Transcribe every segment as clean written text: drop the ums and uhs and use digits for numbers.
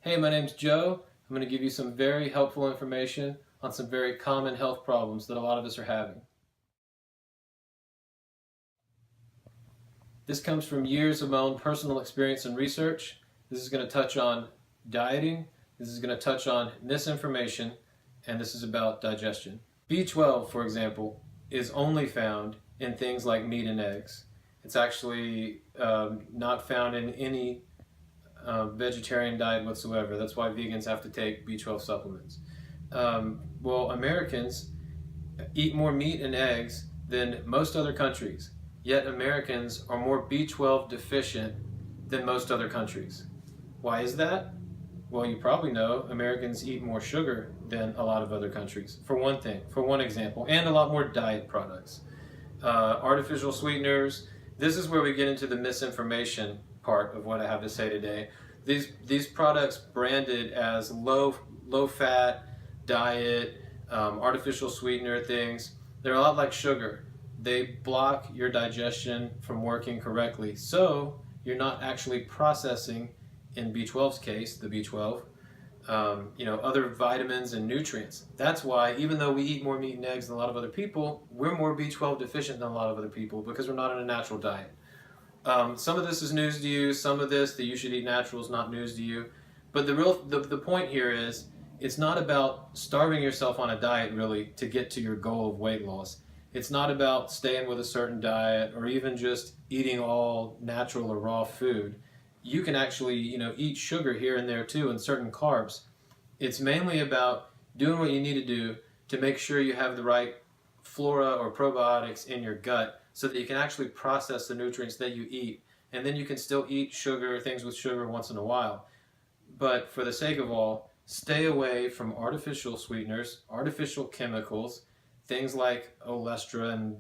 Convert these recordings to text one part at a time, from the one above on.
Hey, my name's Joe. I'm going to give you some very helpful information on some very common health problems that a lot of us are having. This comes from years of my own personal experience and research. This is going to touch on dieting, this is going to touch on misinformation, and this is about digestion. B12, for example, is only found in things like meat and eggs. It's actually not found in any vegetarian diet whatsoever. That's why vegans have to take B12 supplements. Well, Americans eat more meat and eggs than most other countries, yet Americans are more B12 deficient than most other countries. Why is that? Well, you probably know Americans eat more sugar than a lot of other countries, for one thing, for one example, and a lot more diet products. Artificial sweeteners. This is where we get into the misinformation part of what I have to say today. These products branded as low-fat diet, artificial sweetener things, they're a lot like sugar. They block your digestion from working correctly, so you're not actually processing, in B12's case, the B12, other vitamins and nutrients. That's why, even though we eat more meat and eggs than a lot of other people, we're more B12 deficient than a lot of other people because we're not on a natural diet. Some of this is news to you, some of this that you should eat natural is not news to you. But the point here is, it's not about starving yourself on a diet really to get to your goal of weight loss. It's not about staying with a certain diet or even just eating all natural or raw food. You can actually, eat sugar here and there too, and certain carbs. It's mainly about doing what you need to do to make sure you have the right flora or probiotics in your gut so that you can actually process the nutrients that you eat. And then you can still eat sugar, things with sugar once in a while. But for the sake of all, stay away from artificial sweeteners, artificial chemicals, things like Olestra and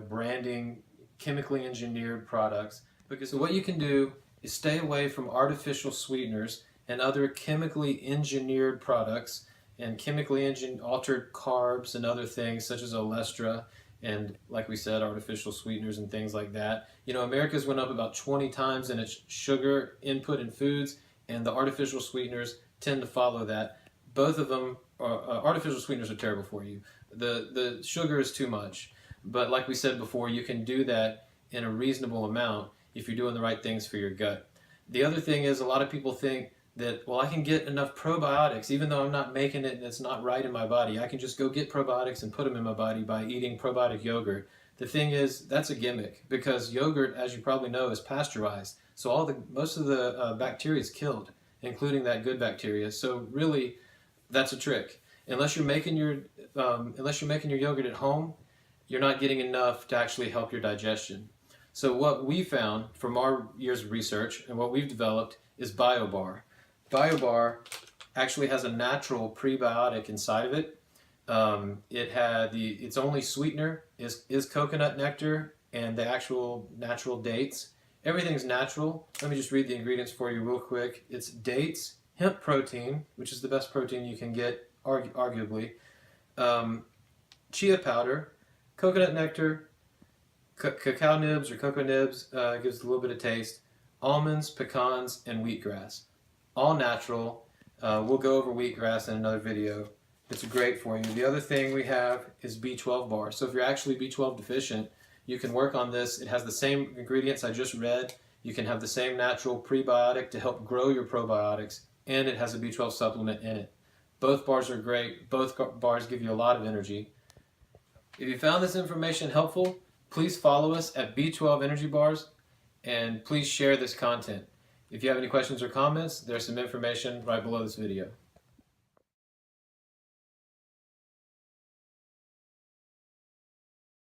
branding chemically engineered products. Because what you can do is stay away from artificial sweeteners and other chemically engineered products and chemically altered carbs and other things such as Olestra and, like we said, artificial sweeteners and things like that. America's went up about 20 times in its sugar input in foods, and the artificial sweeteners tend to follow that. Both of them, artificial sweeteners are terrible for you. The sugar is too much, but like we said before, you can do that in a reasonable amount if you're doing the right things for your gut. The other thing is, a lot of people think that, well, I can get enough probiotics even though I'm not making it and it's not right in my body. I can just go get probiotics and put them in my body by eating probiotic yogurt. The thing is, that's a gimmick, because yogurt, as you probably know, is pasteurized. So most of the bacteria is killed, including that good bacteria. So really, that's a trick. Unless you're making your yogurt at home, you're not getting enough to actually help your digestion. So what we found from our years of research and what we've developed is BioBar. BioBar actually has a natural prebiotic inside of it. Its only sweetener is coconut nectar and the actual natural dates. Everything's natural. Let me just read the ingredients for you real quick. It's dates, hemp protein, which is the best protein you can get, arguably, chia powder, coconut nectar, cacao nibs or cocoa nibs, gives a little bit of taste, almonds, pecans, and wheatgrass. All natural. We'll go over wheatgrass in another video. It's great for you. The other thing we have is B12 bar. So if you're actually B12 deficient, you can work on this. It has the same ingredients I just read. You can have the same natural prebiotic to help grow your probiotics, and it has a B12 supplement in it. Both bars are great. Both bars give you a lot of energy. If you found this information helpful, please follow us at B12 Energy Bars, and please share this content. If you have any questions or comments, there's some information right below this video.